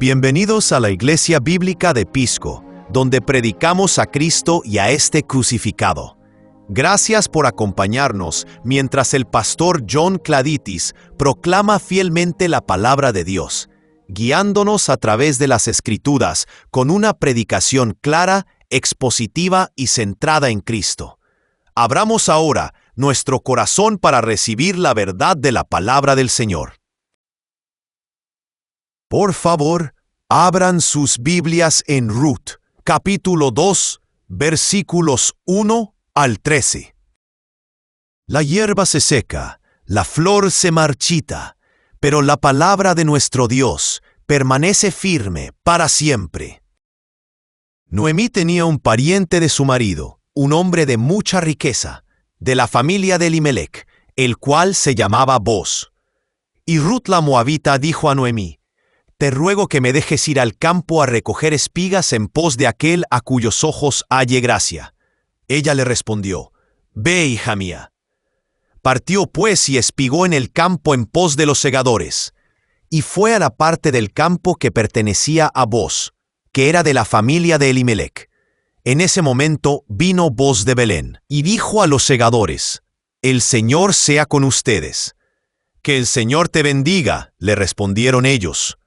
Bienvenidos a la Iglesia Bíblica de Pisco, donde predicamos a Cristo y a este crucificado. Gracias por acompañarnos mientras el pastor John Claditis proclama fielmente la palabra de Dios, guiándonos a través de las Escrituras con una predicación clara, expositiva y centrada en Cristo. Abramos ahora nuestro corazón para recibir la verdad de la palabra del Señor. Por favor, abran sus Biblias en Ruth, capítulo 2, versículos 1 al 13. La hierba se seca, la flor se marchita, pero la palabra de nuestro Dios permanece firme para siempre. Noemí tenía un pariente de su marido, un hombre de mucha riqueza, de la familia de Elimelech, el cual se llamaba Booz. Y Ruth la moabita dijo a Noemí: «Te ruego que me dejes ir al campo a recoger espigas en pos de aquel a cuyos ojos halle gracia». Ella le respondió: «Ve, hija mía». Partió pues y espigó en el campo en pos de los segadores, y fue a la parte del campo que pertenecía a Booz, que era de la familia de Elimelech. En ese momento vino Booz de Belén, y dijo a los segadores: «El Señor sea con ustedes». «Que el Señor te bendiga», le respondieron ellos.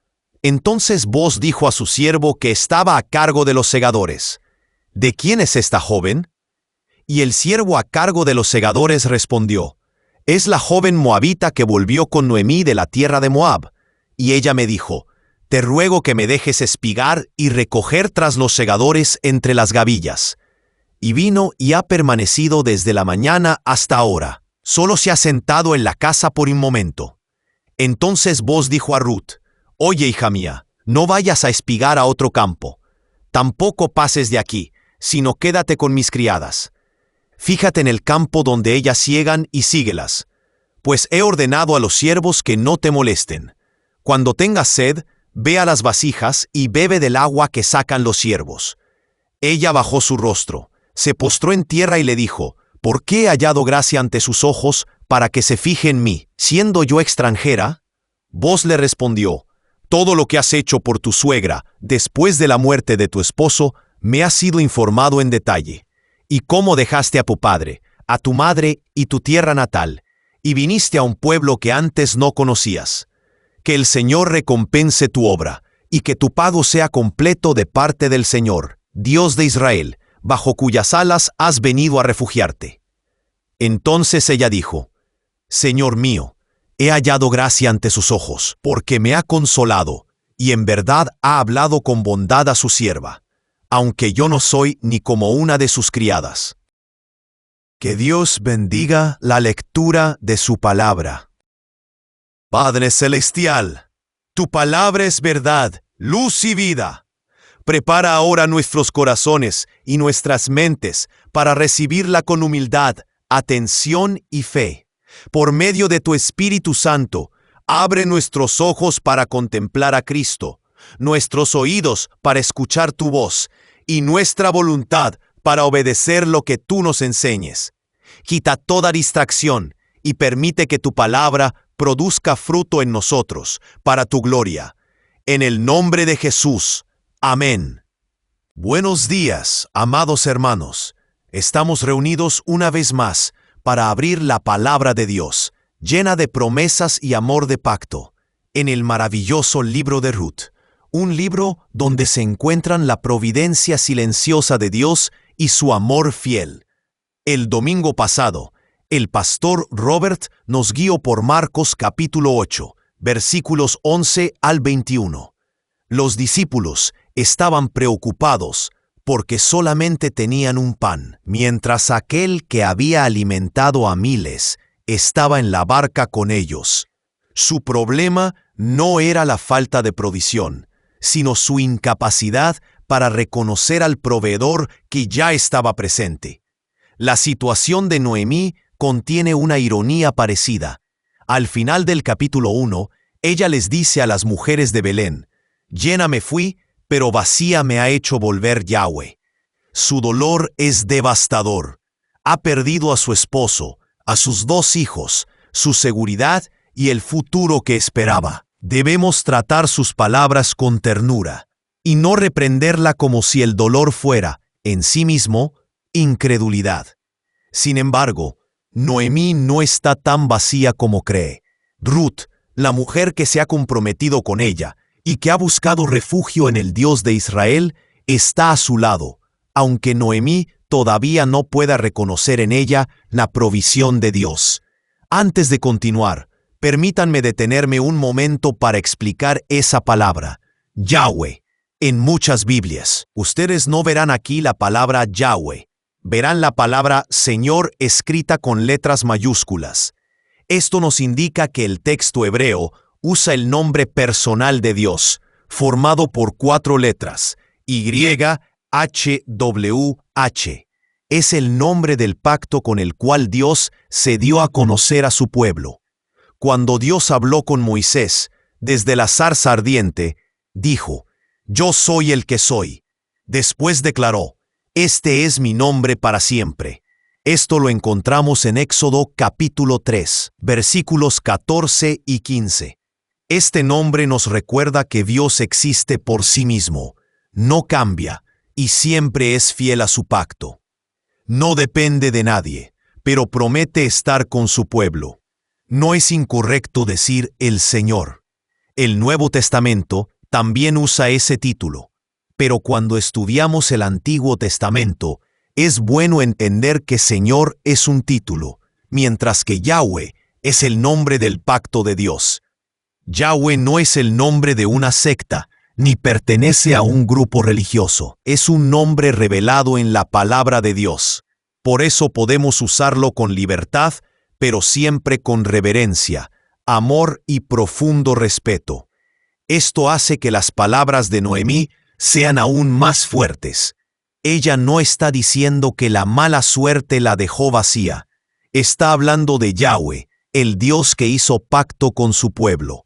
Entonces Booz dijo a su siervo que estaba a cargo de los segadores: «¿De quién es esta joven?». Y el siervo a cargo de los segadores respondió: «Es la joven moabita que volvió con Noemí de la tierra de Moab». Y ella me dijo: «Te ruego que me dejes espigar y recoger tras los segadores entre las gavillas». Y vino y ha permanecido desde la mañana hasta ahora. Solo se ha sentado en la casa por un momento. Entonces Booz dijo a Ruth: «Oye, hija mía, no vayas a espigar a otro campo. Tampoco pases de aquí, sino quédate con mis criadas. Fíjate en el campo donde ellas siegan y síguelas, pues he ordenado a los siervos que no te molesten. Cuando tengas sed, ve a las vasijas y bebe del agua que sacan los siervos». Ella bajó su rostro, se postró en tierra y le dijo: «¿Por qué he hallado gracia ante sus ojos para que se fije en mí, siendo yo extranjera?». Booz le respondió: «Todo lo que has hecho por tu suegra, después de la muerte de tu esposo, me ha sido informado en detalle. Y cómo dejaste a tu padre, a tu madre y tu tierra natal, y viniste a un pueblo que antes no conocías. Que el Señor recompense tu obra, y que tu pago sea completo de parte del Señor, Dios de Israel, bajo cuyas alas has venido a refugiarte». Entonces ella dijo: «Señor mío, he hallado gracia ante sus ojos, porque me ha consolado, y en verdad ha hablado con bondad a su sierva, aunque yo no soy ni como una de sus criadas». Que Dios bendiga la lectura de su palabra. Padre Celestial, tu palabra es verdad, luz y vida. Prepara ahora nuestros corazones y nuestras mentes para recibirla con humildad, atención y fe. Por medio de tu Espíritu Santo, abre nuestros ojos para contemplar a Cristo, nuestros oídos para escuchar tu voz, y nuestra voluntad para obedecer lo que tú nos enseñes. Quita toda distracción y permite que tu palabra produzca fruto en nosotros, para tu gloria. En el nombre de Jesús. Amén. Buenos días, amados hermanos. Estamos reunidos una vez más para abrir la palabra de Dios, llena de promesas y amor de pacto, en el maravilloso libro de Ruth, un libro donde se encuentran la providencia silenciosa de Dios y su amor fiel. El domingo pasado, el pastor Robert nos guió por Marcos capítulo 8, versículos 11 al 21. Los discípulos estaban preocupados porque solamente tenían un pan, mientras aquel que había alimentado a miles estaba en la barca con ellos. Su problema no era la falta de provisión, sino su incapacidad para reconocer al proveedor que ya estaba presente. La situación de Noemí contiene una ironía parecida. Al final del capítulo 1, ella les dice a las mujeres de Belén: «Llena me fui, pero vacía me ha hecho volver Yahweh». Su dolor es devastador. Ha perdido a su esposo, a sus 2 hijos, su seguridad y el futuro que esperaba. Debemos tratar sus palabras con ternura y no reprenderla como si el dolor fuera, en sí mismo, incredulidad. Sin embargo, Noemí no está tan vacía como cree. Ruth, la mujer que se ha comprometido con ella y que ha buscado refugio en el Dios de Israel, está a su lado, aunque Noemí todavía no pueda reconocer en ella la provisión de Dios. Antes de continuar, permítanme detenerme un momento para explicar esa palabra, Yahweh. En muchas Biblias, ustedes no verán aquí la palabra Yahweh. Verán la palabra Señor escrita con letras mayúsculas. Esto nos indica que el texto hebreo usa el nombre personal de Dios, formado por 4 letras, YHWH. Es el nombre del pacto con el cual Dios se dio a conocer a su pueblo. Cuando Dios habló con Moisés, desde la zarza ardiente, dijo: «Yo soy el que soy». Después declaró: «Este es mi nombre para siempre». Esto lo encontramos en Éxodo capítulo 3, versículos 14 y 15. Este nombre nos recuerda que Dios existe por sí mismo, no cambia y siempre es fiel a su pacto. No depende de nadie, pero promete estar con su pueblo. No es incorrecto decir el Señor. El Nuevo Testamento también usa ese título, pero cuando estudiamos el Antiguo Testamento, es bueno entender que Señor es un título, mientras que Yahweh es el nombre del pacto de Dios. Yahweh no es el nombre de una secta, ni pertenece a un grupo religioso. Es un nombre revelado en la palabra de Dios. Por eso podemos usarlo con libertad, pero siempre con reverencia, amor y profundo respeto. Esto hace que las palabras de Noemí sean aún más fuertes. Ella no está diciendo que la mala suerte la dejó vacía. Está hablando de Yahweh, el Dios que hizo pacto con su pueblo.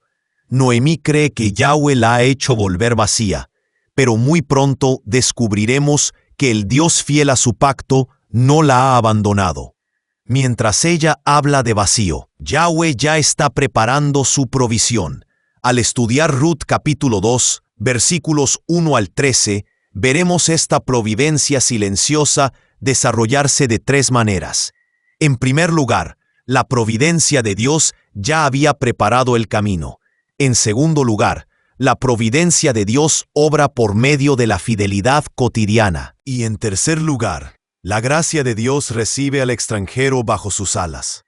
Noemí cree que Yahweh la ha hecho volver vacía, pero muy pronto descubriremos que el Dios fiel a su pacto no la ha abandonado. Mientras ella habla de vacío, Yahweh ya está preparando su provisión. Al estudiar Ruth capítulo 2, versículos 1 al 13, veremos esta providencia silenciosa desarrollarse de 3 maneras. En primer lugar, la providencia de Dios ya había preparado el camino. En segundo lugar, la providencia de Dios obra por medio de la fidelidad cotidiana. Y en tercer lugar, la gracia de Dios recibe al extranjero bajo sus alas.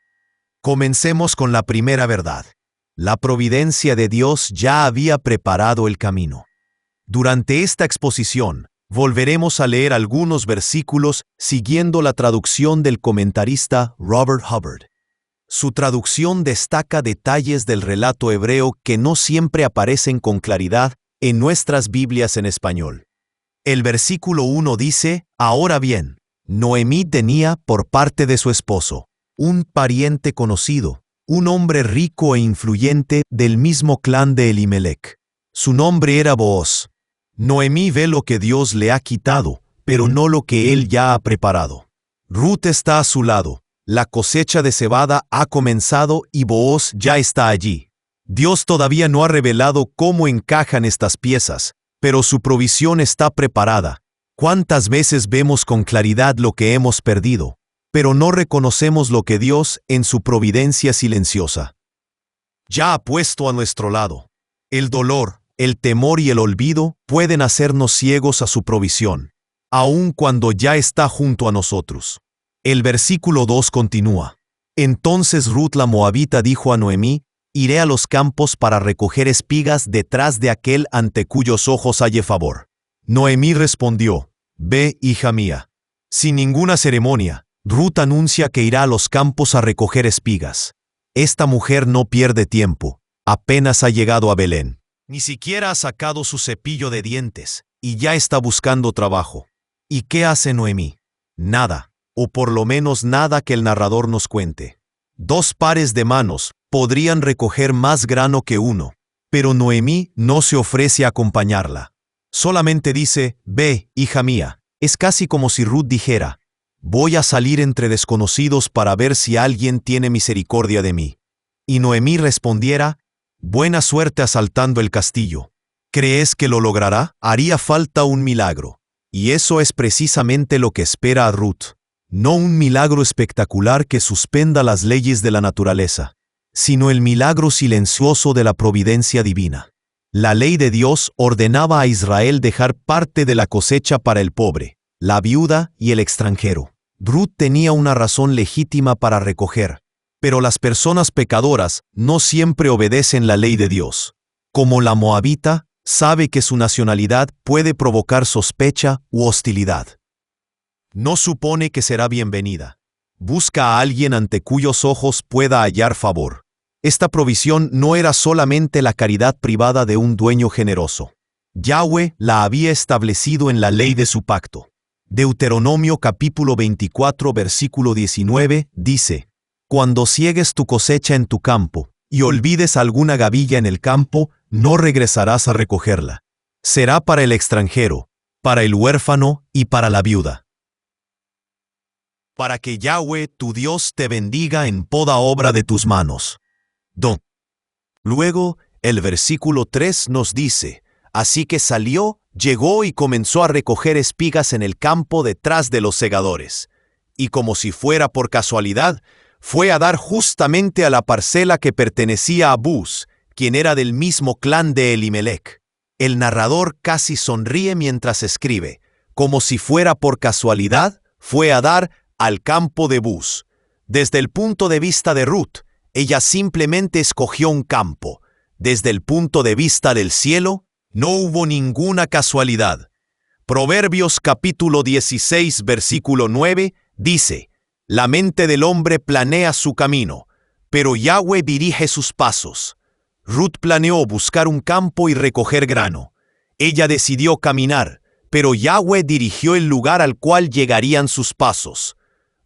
Comencemos con la primera verdad. La providencia de Dios ya había preparado el camino. Durante esta exposición, volveremos a leer algunos versículos siguiendo la traducción del comentarista Robert Hubbard. Su traducción destaca detalles del relato hebreo que no siempre aparecen con claridad en nuestras Biblias en español. El versículo 1 dice: «Ahora bien, Noemí tenía por parte de su esposo un pariente conocido, un hombre rico e influyente del mismo clan de Elimelech. Su nombre era Booz. Noemí ve lo que Dios le ha quitado, pero no lo que él ya ha preparado. Ruth está a su lado. La cosecha de cebada ha comenzado y Booz ya está allí. Dios todavía no ha revelado cómo encajan estas piezas, pero su provisión está preparada. ¿Cuántas veces vemos con claridad lo que hemos perdido, pero no reconocemos lo que Dios, en su providencia silenciosa, ya ha puesto a nuestro lado? El dolor, el temor y el olvido pueden hacernos ciegos a su provisión, aun cuando ya está junto a nosotros. El versículo 2 continúa: «Entonces Ruth la moabita dijo a Noemí: iré a los campos para recoger espigas detrás de aquel ante cuyos ojos halle favor». Noemí respondió: «Ve, hija mía». Sin ninguna ceremonia, Ruth anuncia que irá a los campos a recoger espigas. Esta mujer no pierde tiempo. Apenas ha llegado a Belén. Ni siquiera ha sacado su cepillo de dientes y ya está buscando trabajo. ¿Y qué hace Noemí? Nada, o por lo menos nada que el narrador nos cuente. 2 pares de manos podrían recoger más grano que uno, pero Noemí no se ofrece a acompañarla. Solamente dice: «Ve, hija mía». Es casi como si Ruth dijera: «Voy a salir entre desconocidos para ver si alguien tiene misericordia de mí». Y Noemí respondiera: Buena suerte asaltando el castillo. ¿Crees que lo logrará? Haría falta un milagro. Y eso es precisamente lo que espera a Ruth. No un milagro espectacular que suspenda las leyes de la naturaleza, sino el milagro silencioso de la providencia divina. La ley de Dios ordenaba a Israel dejar parte de la cosecha para el pobre, la viuda y el extranjero. Ruth tenía una razón legítima para recoger, pero las personas pecadoras no siempre obedecen la ley de Dios. Como la moabita, sabe que su nacionalidad puede provocar sospecha u hostilidad. No supone que será bienvenida. Busca a alguien ante cuyos ojos pueda hallar favor. Esta provisión no era solamente la caridad privada de un dueño generoso. Yahweh la había establecido en la ley de su pacto. Deuteronomio capítulo 24 versículo 19 dice: Cuando ciegues tu cosecha en tu campo y olvides alguna gavilla en el campo, no regresarás a recogerla. Será para el extranjero, para el huérfano y para la viuda. Para que Yahweh tu Dios te bendiga en toda obra de tus manos. Luego, el versículo 3 nos dice: Así que salió, llegó y comenzó a recoger espigas en el campo detrás de los segadores. Y como si fuera por casualidad, fue a dar justamente a la parcela que pertenecía a Buz, quien era del mismo clan de Elimelech. El narrador casi sonríe mientras escribe: como si fuera por casualidad, fue a dar al campo de Buz. Desde el punto de vista de Ruth, ella simplemente escogió un campo. Desde el punto de vista del cielo, no hubo ninguna casualidad. Proverbios capítulo 16 versículo 9 dice: La mente del hombre planea su camino, pero Yahweh dirige sus pasos. Ruth planeó buscar un campo y recoger grano. Ella decidió caminar, pero Yahweh dirigió el lugar al cual llegarían sus pasos.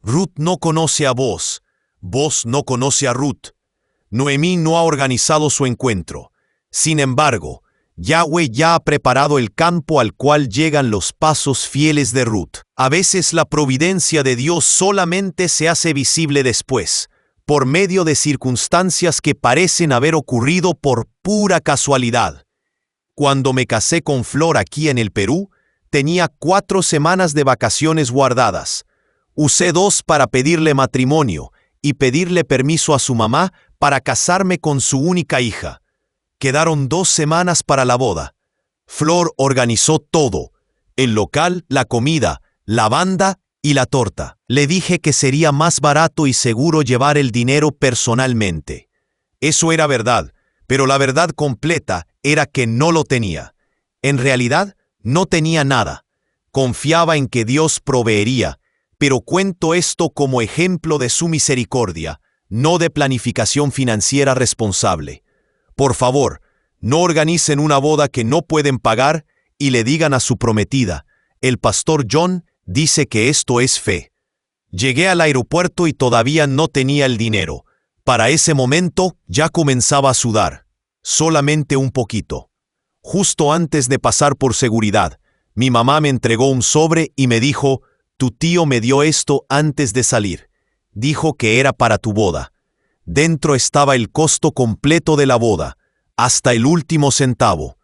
Ruth no conoce a Boz no conoce a Ruth. Noemí no ha organizado su encuentro. Sin embargo, Yahweh ya ha preparado el campo al cual llegan los pasos fieles de Ruth. A veces la providencia de Dios solamente se hace visible después, por medio de circunstancias que parecen haber ocurrido por pura casualidad. Cuando me casé con Flor aquí en el Perú, tenía 4 semanas de vacaciones guardadas. Usé 2 para pedirle matrimonio y pedirle permiso a su mamá para casarme con su única hija. Quedaron 2 semanas para la boda. Flor organizó todo: el local, la comida, la banda y la torta. Le dije que sería más barato y seguro llevar el dinero personalmente. Eso era verdad, pero la verdad completa era que no lo tenía. En realidad, no tenía nada. Confiaba en que Dios proveería, pero cuento esto como ejemplo de su misericordia, no de planificación financiera responsable. Por favor, no organicen una boda que no pueden pagar y le digan a su prometida: el pastor John dice que esto es fe. Llegué al aeropuerto y todavía no tenía el dinero. Para ese momento ya comenzaba a sudar, solamente un poquito. Justo antes de pasar por seguridad, mi mamá me entregó un sobre y me dijo: tu tío me dio esto antes de salir. Dijo que era para tu boda. Dentro estaba el costo completo de la boda, hasta el último centavo.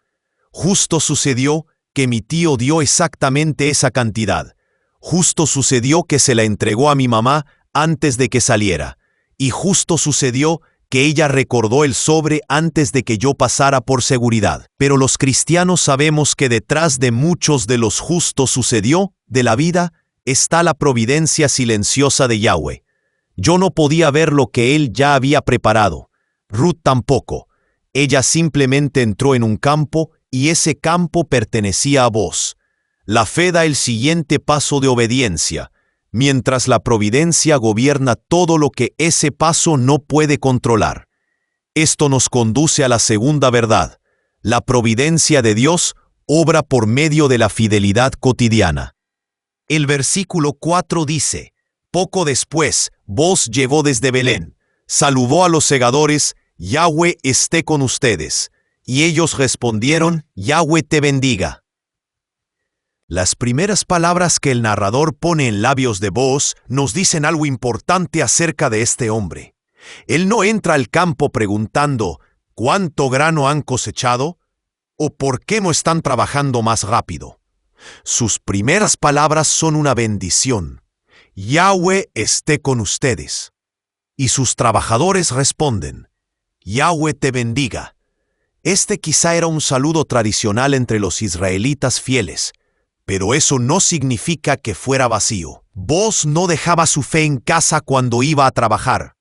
Justo sucedió que mi tío dio exactamente esa cantidad. Justo sucedió que se la entregó a mi mamá antes de que saliera. Y justo sucedió que ella recordó el sobre antes de que yo pasara por seguridad. Pero los cristianos sabemos que detrás de muchos de los justos sucedió de la vida está la providencia silenciosa de Yahweh. Yo no podía ver lo que él ya había preparado. Ruth tampoco. Ella simplemente entró en un campo y ese campo pertenecía a Boz. La fe da el siguiente paso de obediencia, mientras la providencia gobierna todo lo que ese paso no puede controlar. Esto nos conduce a la segunda verdad. La providencia de Dios obra por medio de la fidelidad cotidiana. El versículo 4 dice: poco después, Boz llegó desde Belén, saludó a los segadores: Yahweh esté con ustedes. Y ellos respondieron: Yahweh te bendiga. Las primeras palabras que el narrador pone en labios de Boz nos dicen algo importante acerca de este hombre. Él no entra al campo preguntando: ¿cuánto grano han cosechado? ¿O por qué no están trabajando más rápido? Sus primeras palabras son una bendición. Yahweh esté con ustedes. Y sus trabajadores responden, Yahweh te bendiga. Este quizá era un saludo tradicional entre los israelitas fieles, pero eso no significa que fuera vacío. Boaz no dejaba su fe en casa cuando iba a trabajar.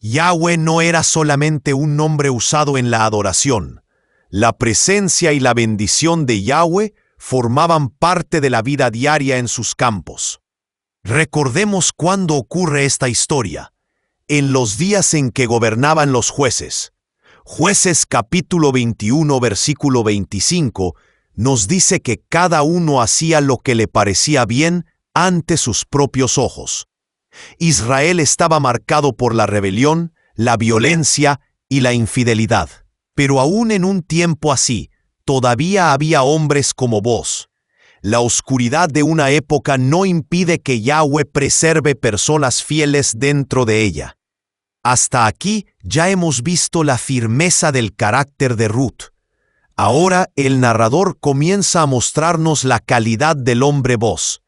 Yahweh no era solamente un nombre usado en la adoración. La presencia y la bendición de Yahweh formaban parte de la vida diaria en sus campos. Recordemos cuándo ocurre esta historia. En los días en que gobernaban los jueces. Jueces capítulo 21 versículo 25 nos dice que cada uno hacía lo que le parecía bien ante sus propios ojos. Israel estaba marcado por la rebelión, la violencia y la infidelidad. Pero aún en un tiempo así, todavía había hombres como vos. La oscuridad de una época no impide que Yahweh preserve personas fieles dentro de ella. Hasta aquí ya hemos visto la firmeza del carácter de Ruth. Ahora el narrador comienza a mostrarnos la calidad del hombre Boaz.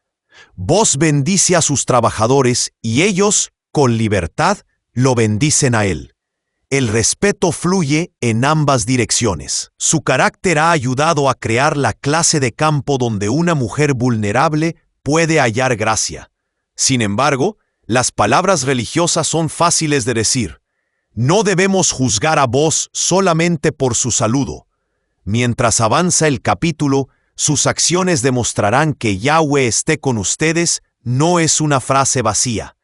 Boaz bendice a sus trabajadores y ellos, con libertad, lo bendicen a él. El respeto fluye en ambas direcciones. Su carácter ha ayudado a crear la clase de campo donde una mujer vulnerable puede hallar gracia. Sin embargo, las palabras religiosas son fáciles de decir. No debemos juzgar a Boaz solamente por su saludo. Mientras avanza el capítulo, sus acciones demostrarán que Yahweh esté con ustedes no es una frase vacía.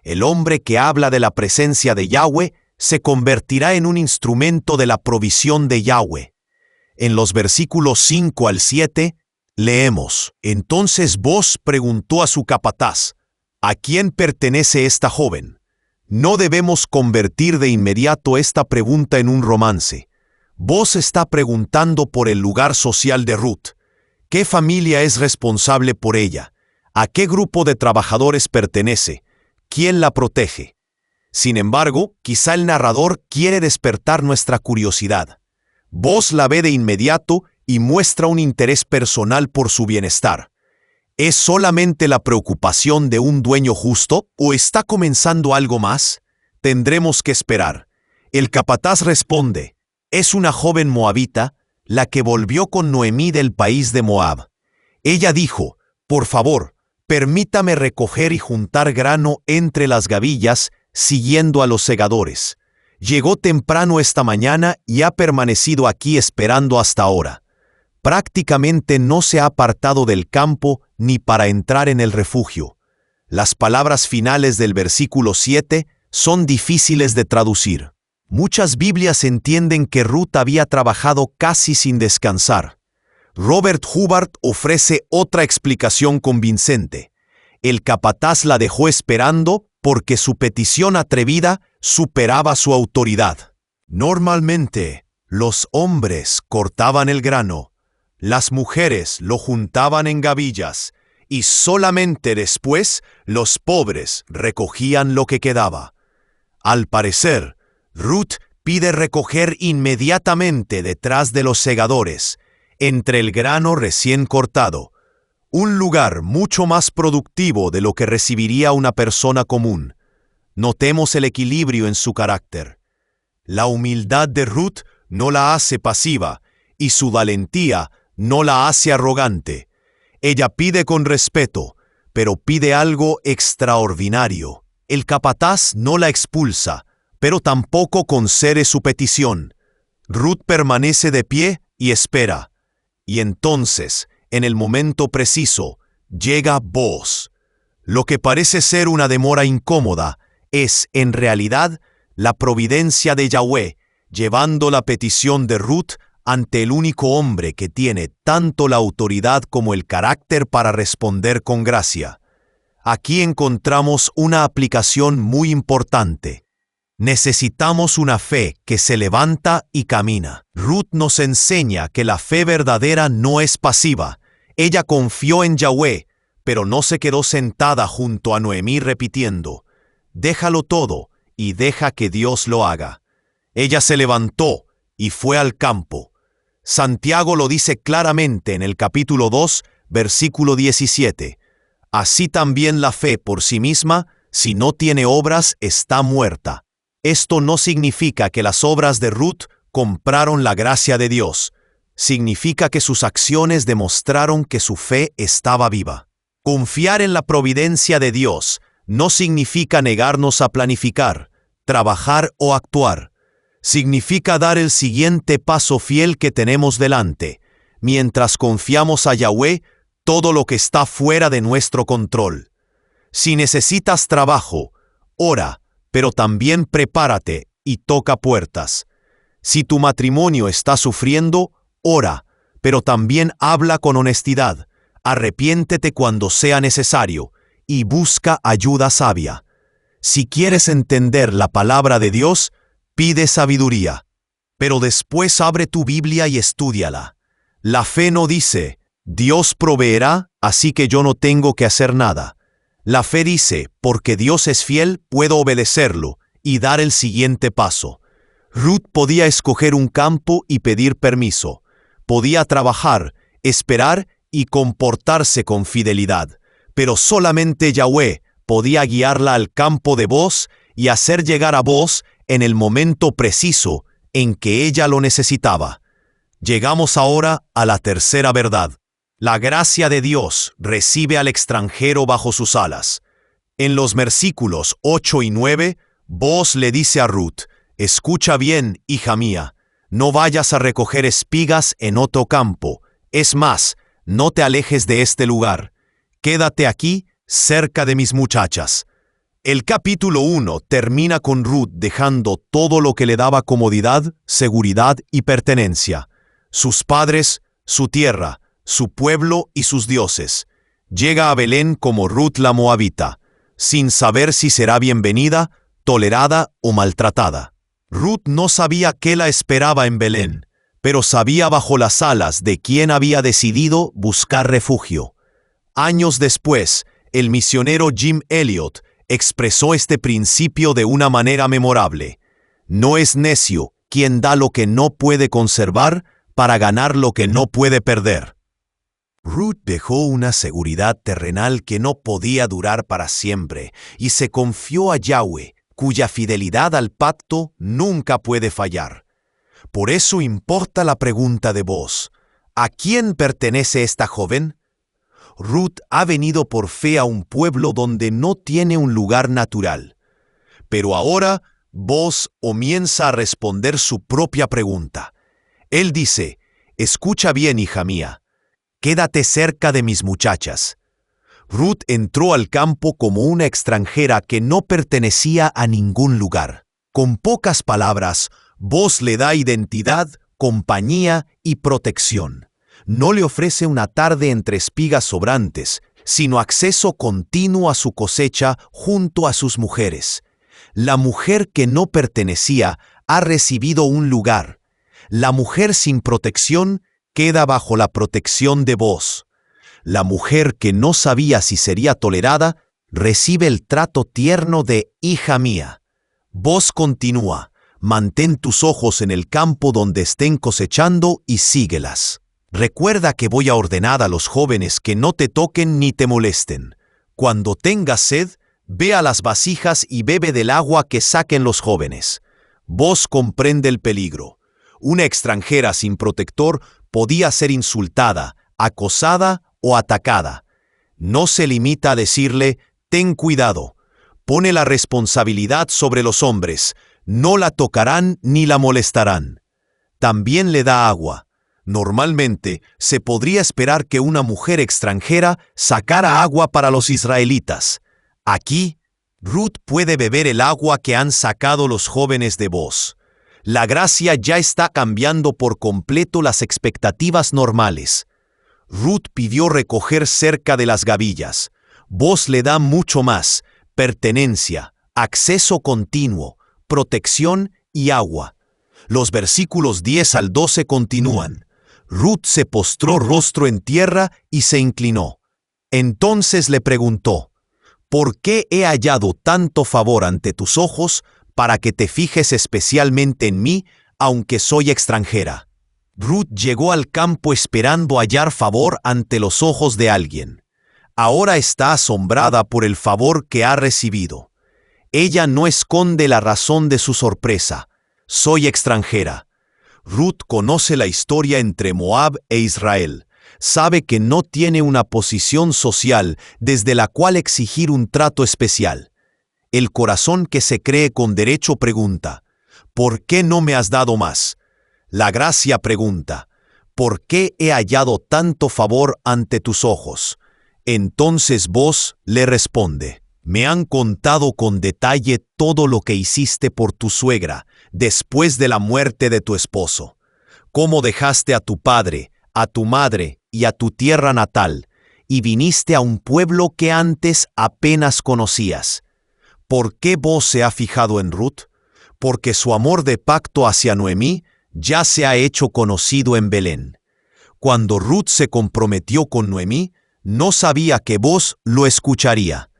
El hombre que habla de la presencia de Yahweh se convertirá en un instrumento de la provisión de Yahweh. En los versículos 5 al 7, leemos, Entonces Boaz preguntó a su capataz, ¿a quién pertenece esta joven? No debemos convertir de inmediato esta pregunta en un romance. Boaz está preguntando por el lugar social de Ruth. ¿Qué familia es responsable por ella? ¿A qué grupo de trabajadores pertenece? ¿Quién la protege? Sin embargo, quizá el narrador quiere despertar nuestra curiosidad. Boaz la ve de inmediato y muestra un interés personal por su bienestar. ¿Es solamente la preocupación de un dueño justo o está comenzando algo más? Tendremos que esperar. El capataz responde, es una joven moabita, la que volvió con Noemí del país de Moab. Ella dijo, por favor, permítame recoger y juntar grano entre las gavillas, siguiendo a los segadores. Llegó temprano esta mañana y ha permanecido aquí esperando hasta ahora. Prácticamente no se ha apartado del campo ni para entrar en el refugio. Las palabras finales del versículo 7 son difíciles de traducir. Muchas Biblias entienden que Ruth había trabajado casi sin descansar. Robert Hubbard ofrece otra explicación convincente. El capataz la dejó esperando porque su petición atrevida superaba su autoridad. Normalmente, los hombres cortaban el grano, las mujeres lo juntaban en gavillas, y solamente después los pobres recogían lo que quedaba. Al parecer, Ruth pide recoger inmediatamente detrás de los segadores, entre el grano recién cortado, un lugar mucho más productivo de lo que recibiría una persona común. Notemos el equilibrio en su carácter. La humildad de Ruth no la hace pasiva y su valentía no la hace arrogante. Ella pide con respeto, pero pide algo extraordinario. El capataz no la expulsa, pero tampoco concede su petición. Ruth permanece de pie y espera. Y entonces, en el momento preciso, llega Boaz. Lo que parece ser una demora incómoda es, en realidad, la providencia de Yahweh, llevando la petición de Ruth ante el único hombre que tiene tanto la autoridad como el carácter para responder con gracia. Aquí encontramos una aplicación muy importante. Necesitamos una fe que se levanta y camina. Ruth nos enseña que la fe verdadera no es pasiva. Ella confió en Yahweh, pero no se quedó sentada junto a Noemí repitiendo, déjalo todo y deja que Dios lo haga. Ella se levantó y fue al campo. Santiago lo dice claramente en el capítulo 2, versículo 17. Así también la fe por sí misma, si no tiene obras, está muerta. Esto no significa que las obras de Ruth compraron la gracia de Dios. Significa que sus acciones demostraron que su fe estaba viva. Confiar en la providencia de Dios no significa negarnos a planificar, trabajar o actuar. Significa dar el siguiente paso fiel que tenemos delante, mientras confiamos a Yahweh todo lo que está fuera de nuestro control. Si necesitas trabajo, ora, pero también prepárate y toca puertas. Si tu matrimonio está sufriendo, ora, pero también habla con honestidad. Arrepiéntete cuando sea necesario y busca ayuda sabia. Si quieres entender la palabra de Dios, pide sabiduría. Pero después abre tu Biblia y estúdiala. La fe no dice, Dios proveerá, así que yo no tengo que hacer nada. La fe dice, porque Dios es fiel, puedo obedecerlo y dar el siguiente paso. Ruth podía escoger un campo y pedir permiso. Podía trabajar, esperar y comportarse con fidelidad. Pero solamente Yahweh podía guiarla al campo de Booz y hacer llegar a Booz en el momento preciso en que ella lo necesitaba. Llegamos ahora a la tercera verdad. La gracia de Dios recibe al extranjero bajo sus alas. En los versículos 8 y 9, Booz le dice a Ruth, «Escucha bien, hija mía, no vayas a recoger espigas en otro campo. Es más, no te alejes de este lugar. Quédate aquí, cerca de mis muchachas». El capítulo 1 termina con Ruth dejando todo lo que le daba comodidad, seguridad y pertenencia. Sus padres, su tierra, su pueblo y sus dioses. Llega a Belén como Ruth la Moabita, sin saber si será bienvenida, tolerada o maltratada. Ruth no sabía qué la esperaba en Belén, pero sabía bajo las alas de quien había decidido buscar refugio. Años después, el misionero Jim Elliot expresó este principio de una manera memorable. No es necio quien da lo que no puede conservar para ganar lo que no puede perder. Ruth dejó una seguridad terrenal que no podía durar para siempre y se confió a Yahweh, cuya fidelidad al pacto nunca puede fallar. Por eso importa la pregunta de Booz. ¿A quién pertenece esta joven? Ruth ha venido por fe a un pueblo donde no tiene un lugar natural. Pero ahora Booz comienza a responder su propia pregunta. Él dice, «Escucha bien, hija mía, quédate cerca de mis muchachas». Ruth entró al campo como una extranjera que no pertenecía a ningún lugar. Con pocas palabras, Booz le da identidad, compañía y protección. No le ofrece una tarde entre espigas sobrantes, sino acceso continuo a su cosecha junto a sus mujeres. La mujer que no pertenecía ha recibido un lugar. La mujer sin protección queda bajo la protección de Booz. La mujer que no sabía si sería tolerada recibe el trato tierno de hija mía. Booz continúa, mantén tus ojos en el campo donde estén cosechando y síguelas. Recuerda que voy a ordenar a los jóvenes que no te toquen ni te molesten. Cuando tengas sed, ve a las vasijas y bebe del agua que saquen los jóvenes. Booz comprende el peligro. Una extranjera sin protector podía ser insultada, acosada o atacada. No se limita a decirle, ten cuidado, pone la responsabilidad sobre los hombres, no la tocarán ni la molestarán. También le da agua. Normalmente, se podría esperar que una mujer extranjera sacara agua para los israelitas. Aquí, Ruth puede beber el agua que han sacado los jóvenes de Booz. La gracia ya está cambiando por completo las expectativas normales. Ruth pidió recoger cerca de las gavillas. Booz le da mucho más: pertenencia, acceso continuo, protección y agua. Los versículos 10 al 12 continúan. Ruth se postró rostro en tierra y se inclinó. Entonces le preguntó, ¿por qué he hallado tanto favor ante tus ojos para que te fijes especialmente en mí, aunque soy extranjera. Ruth llegó al campo esperando hallar favor ante los ojos de alguien. Ahora está asombrada por el favor que ha recibido. Ella no esconde la razón de su sorpresa. Soy extranjera. Ruth conoce la historia entre Moab e Israel. Sabe que no tiene una posición social desde la cual exigir un trato especial. El corazón que se cree con derecho pregunta, ¿por qué no me has dado más? La gracia pregunta, ¿por qué he hallado tanto favor ante tus ojos? Entonces Booz le responde, me han contado con detalle todo lo que hiciste por tu suegra después de la muerte de tu esposo. Cómo dejaste a tu padre, a tu madre y a tu tierra natal, y viniste a un pueblo que antes apenas conocías. ¿Por qué Booz se ha fijado en Ruth? Porque su amor de pacto hacia Noemí ya se ha hecho conocido en Belén. Cuando Ruth se comprometió con Noemí, no sabía que Booz lo escucharía.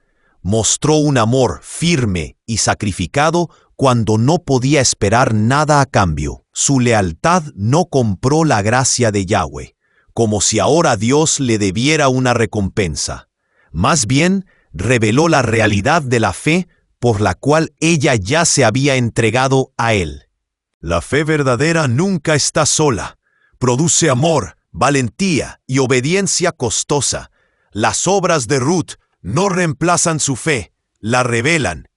Mostró un amor firme y sacrificado cuando no podía esperar nada a cambio. Su lealtad no compró la gracia de Yahweh, como si ahora Dios le debiera una recompensa. Más bien, reveló la realidad de la fe por la cual ella ya se había entregado a él. La fe verdadera nunca está sola. Produce amor, valentía y obediencia costosa. Las obras de Ruth no reemplazan su fe, la revelan.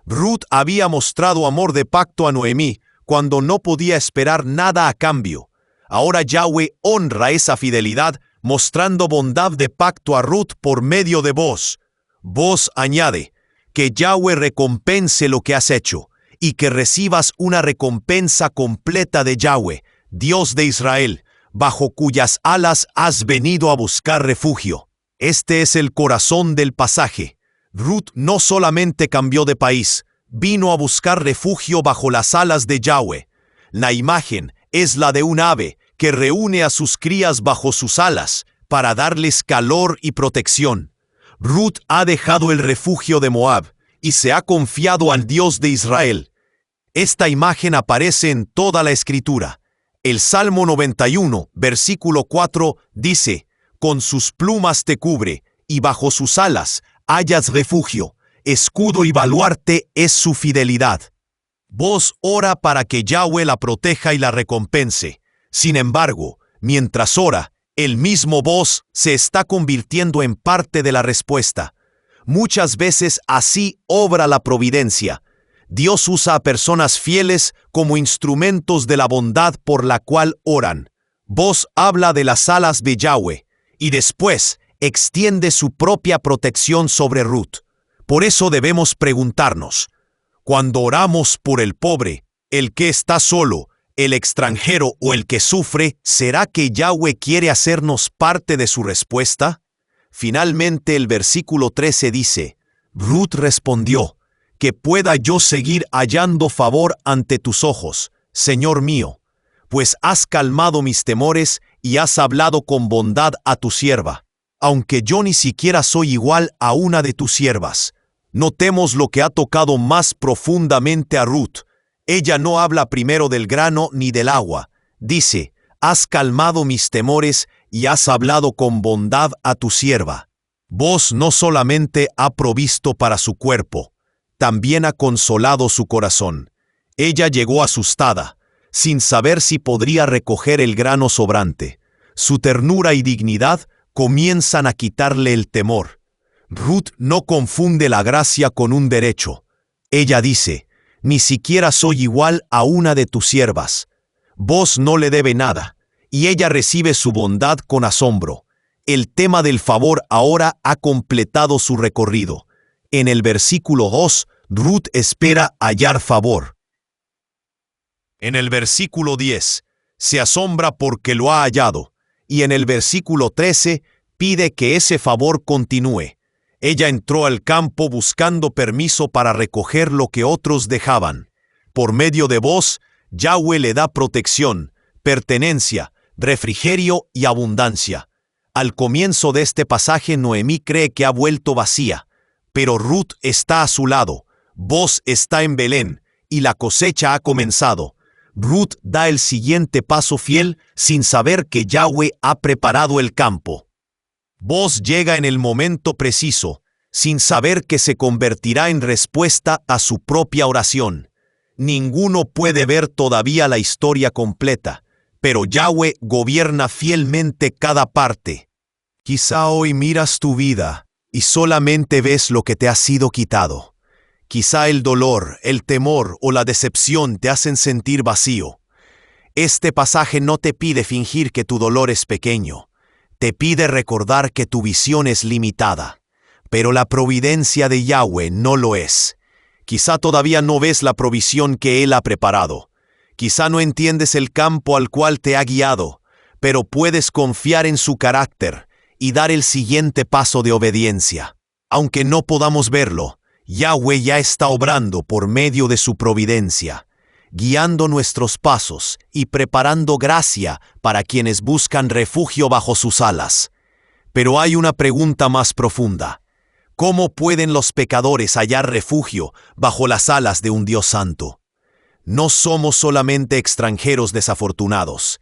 Ruth había mostrado amor de pacto a Noemí cuando no podía esperar nada a cambio. Ahora Yahweh honra esa fidelidad mostrando bondad de pacto a Ruth por medio de Booz. Booz añade, que Yahweh recompense lo que has hecho y que recibas una recompensa completa de Yahweh, Dios de Israel, bajo cuyas alas has venido a buscar refugio. Este es el corazón del pasaje. Ruth no solamente cambió de país, vino a buscar refugio bajo las alas de Yahweh. La imagen es la de un ave que reúne a sus crías bajo sus alas para darles calor y protección. Ruth ha dejado el refugio de Moab y se ha confiado al Dios de Israel. Esta imagen aparece en toda la Escritura. El Salmo 91, versículo 4, dice, con sus plumas te cubre, y bajo sus alas hallas refugio. Escudo y baluarte es su fidelidad. Booz ora para que Yahweh la proteja y la recompense. Sin embargo, mientras ora, el mismo Booz se está convirtiendo en parte de la respuesta. Muchas veces así obra la providencia. Dios usa a personas fieles como instrumentos de la bondad por la cual oran. Booz habla de las alas de Yahweh y después extiende su propia protección sobre Ruth. Por eso debemos preguntarnos, cuando oramos por el pobre, el que está solo, el extranjero o el que sufre, ¿será que Yahweh quiere hacernos parte de su respuesta? Finalmente el versículo 13 dice, Ruth respondió, que pueda yo seguir hallando favor ante tus ojos, Señor mío, pues has calmado mis temores y has hablado con bondad a tu sierva, aunque yo ni siquiera soy igual a una de tus siervas. Notemos lo que ha tocado más profundamente a Ruth. Ella no habla primero del grano ni del agua. Dice, has calmado mis temores y has hablado con bondad a tu sierva. Booz no solamente ha provisto para su cuerpo, también ha consolado su corazón. Ella llegó asustada, sin saber si podría recoger el grano sobrante. Su ternura y dignidad comienzan a quitarle el temor. Ruth no confunde la gracia con un derecho. Ella dice, ni siquiera soy igual a una de tus siervas. Booz no le debe nada, y ella recibe su bondad con asombro. El tema del favor ahora ha completado su recorrido. En el versículo 2, Ruth espera hallar favor. En el versículo 10, se asombra porque lo ha hallado, y en el versículo 13, pide que ese favor continúe. Ella entró al campo buscando permiso para recoger lo que otros dejaban. Por medio de Booz, Yahweh le da protección, pertenencia, refrigerio y abundancia. Al comienzo de este pasaje, Noemí cree que ha vuelto vacía, pero Ruth está a su lado, Booz está en Belén, y la cosecha ha comenzado. Ruth da el siguiente paso fiel sin saber que Yahweh ha preparado el campo. Boaz llega en el momento preciso, sin saber que se convertirá en respuesta a su propia oración. Ninguno puede ver todavía la historia completa, pero Yahweh gobierna fielmente cada parte. Quizá hoy miras tu vida y solamente ves lo que te ha sido quitado. Quizá el dolor, el temor o la decepción te hacen sentir vacío. Este pasaje no te pide fingir que tu dolor es pequeño. Te pide recordar que tu visión es limitada. Pero la providencia de Yahweh no lo es. Quizá todavía no ves la provisión que Él ha preparado. Quizá no entiendes el campo al cual te ha guiado, pero puedes confiar en su carácter y dar el siguiente paso de obediencia. Aunque no podamos verlo, Yahweh ya está obrando por medio de su providencia, guiando nuestros pasos y preparando gracia para quienes buscan refugio bajo sus alas. Pero hay una pregunta más profunda. ¿Cómo pueden los pecadores hallar refugio bajo las alas de un Dios santo? No somos solamente extranjeros desafortunados.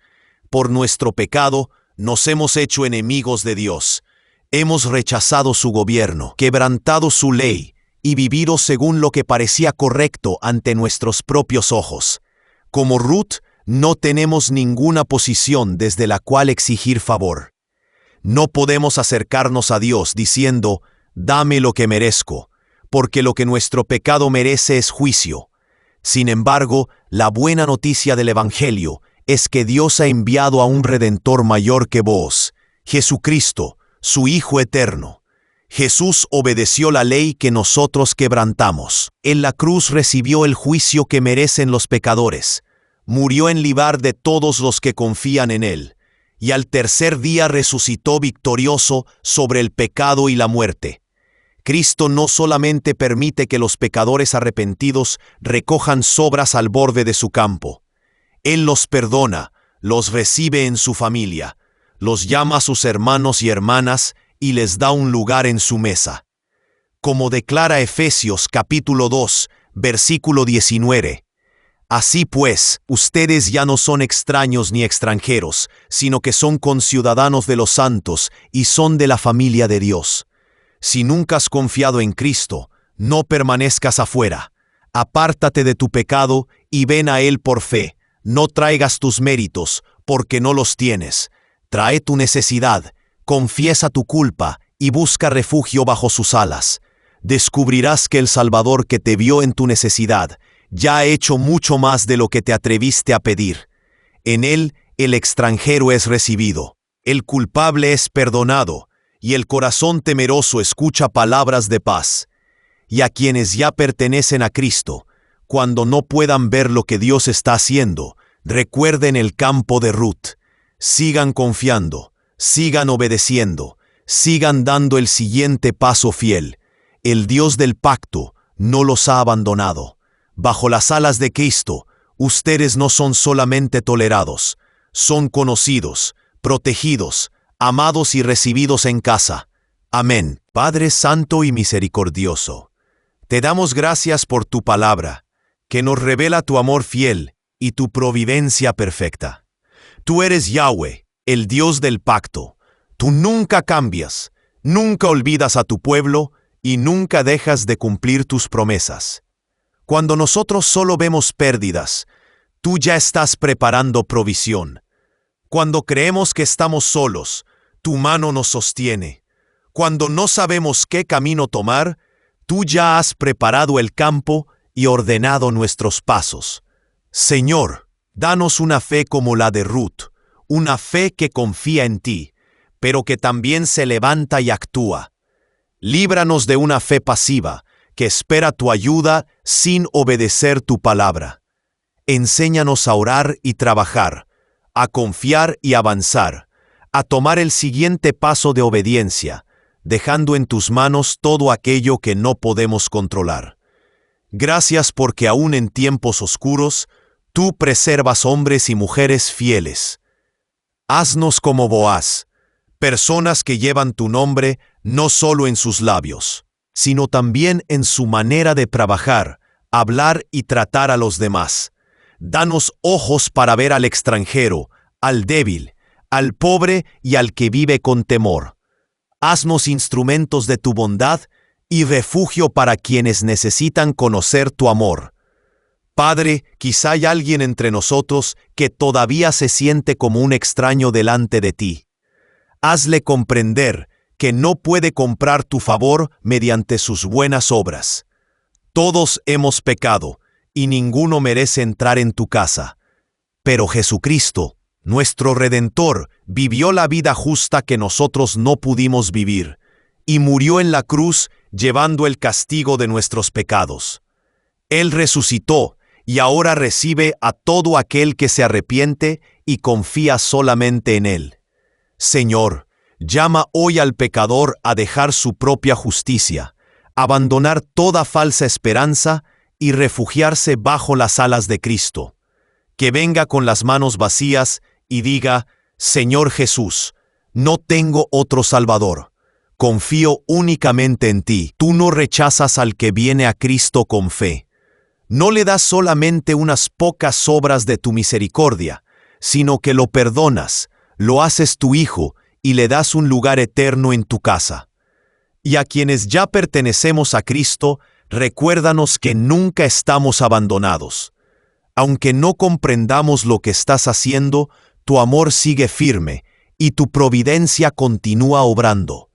Por nuestro pecado nos hemos hecho enemigos de Dios. Hemos rechazado su gobierno, quebrantado su ley y vivido según lo que parecía correcto ante nuestros propios ojos. Como Ruth, no tenemos ninguna posición desde la cual exigir favor. No podemos acercarnos a Dios diciendo, «Dame lo que merezco», porque lo que nuestro pecado merece es juicio. Sin embargo, la buena noticia del Evangelio es que Dios ha enviado a un Redentor mayor que vos, Jesucristo, su Hijo eterno. Jesús obedeció la ley que nosotros quebrantamos. En la cruz recibió el juicio que merecen los pecadores. Murió en lugar de todos los que confían en Él. Y al tercer día resucitó victorioso sobre el pecado y la muerte. Cristo no solamente permite que los pecadores arrepentidos recojan sobras al borde de su campo. Él los perdona, los recibe en su familia, los llama a sus hermanos y hermanas y les da un lugar en su mesa. Como declara Efesios capítulo 2, versículo 19. Así pues, ustedes ya no son extraños ni extranjeros, sino que son conciudadanos de los santos y son de la familia de Dios. Si nunca has confiado en Cristo, no permanezcas afuera. Apártate de tu pecado y ven a Él por fe. No traigas tus méritos, porque no los tienes. Trae tu necesidad, confiesa tu culpa y busca refugio bajo sus alas. Descubrirás que el Salvador que te vio en tu necesidad ya ha hecho mucho más de lo que te atreviste a pedir. En Él, el extranjero es recibido, el culpable es perdonado, y el corazón temeroso escucha palabras de paz. Y a quienes ya pertenecen a Cristo, cuando no puedan ver lo que Dios está haciendo, recuerden el campo de Ruth. Sigan confiando, sigan obedeciendo, sigan dando el siguiente paso fiel. El Dios del pacto no los ha abandonado. Bajo las alas de Cristo, ustedes no son solamente tolerados, son conocidos, protegidos, amados y recibidos en casa. Amén. Padre Santo y Misericordioso, te damos gracias por tu palabra, que nos revela tu amor fiel y tu providencia perfecta. Tú eres Yahweh, el Dios del pacto. Tú nunca cambias, nunca olvidas a tu pueblo y nunca dejas de cumplir tus promesas. Cuando nosotros solo vemos pérdidas, tú ya estás preparando provisión. Cuando creemos que estamos solos, tu mano nos sostiene. Cuando no sabemos qué camino tomar, tú ya has preparado el campo y ordenado nuestros pasos. Señor, danos una fe como la de Ruth, una fe que confía en ti, pero que también se levanta y actúa. Líbranos de una fe pasiva, que espera tu ayuda sin obedecer tu palabra. Enséñanos a orar y trabajar, a confiar y avanzar, a tomar el siguiente paso de obediencia, dejando en tus manos todo aquello que no podemos controlar. Gracias porque aún en tiempos oscuros, tú preservas hombres y mujeres fieles. Haznos como Boaz, personas que llevan tu nombre no solo en sus labios, sino también en su manera de trabajar, hablar y tratar a los demás. Danos ojos para ver al extranjero, al débil, al pobre y al que vive con temor. Haznos instrumentos de tu bondad y refugio para quienes necesitan conocer tu amor. Padre, quizá hay alguien entre nosotros que todavía se siente como un extraño delante de ti. Hazle comprender que no puede comprar tu favor mediante sus buenas obras. Todos hemos pecado y ninguno merece entrar en tu casa. Pero Jesucristo, nuestro Redentor, vivió la vida justa que nosotros no pudimos vivir y murió en la cruz llevando el castigo de nuestros pecados. Él resucitó y ahora recibe a todo aquel que se arrepiente y confía solamente en Él. Señor, llama hoy al pecador a dejar su propia justicia, abandonar toda falsa esperanza y refugiarse bajo las alas de Cristo. Que venga con las manos vacías y diga: Señor Jesús, no tengo otro Salvador. Confío únicamente en ti. Tú no rechazas al que viene a Cristo con fe. No le das solamente unas pocas obras de tu misericordia, sino que lo perdonas, lo haces tu hijo y le das un lugar eterno en tu casa. Y a quienes ya pertenecemos a Cristo, recuérdanos que nunca estamos abandonados. Aunque no comprendamos lo que estás haciendo, tu amor sigue firme y tu providencia continúa obrando.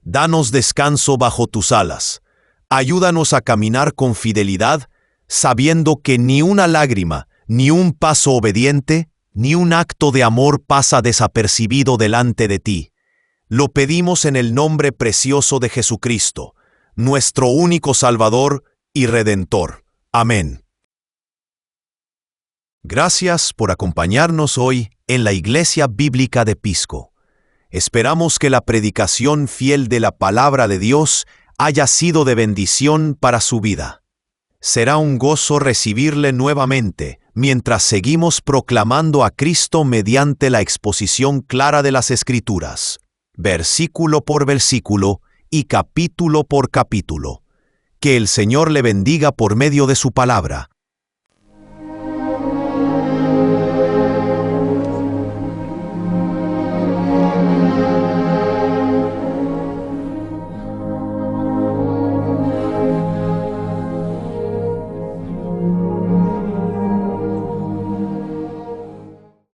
Danos descanso bajo tus alas. Ayúdanos a caminar con fidelidad, sabiendo que ni una lágrima, ni un paso obediente, ni un acto de amor pasa desapercibido delante de ti. Lo pedimos en el nombre precioso de Jesucristo, nuestro único Salvador y Redentor. Amén. Gracias por acompañarnos hoy en la Iglesia Bíblica de Pisco. Esperamos que la predicación fiel de la Palabra de Dios haya sido de bendición para su vida. Será un gozo recibirle nuevamente mientras seguimos proclamando a Cristo mediante la exposición clara de las Escrituras, versículo por versículo y capítulo por capítulo. Que el Señor le bendiga por medio de su palabra.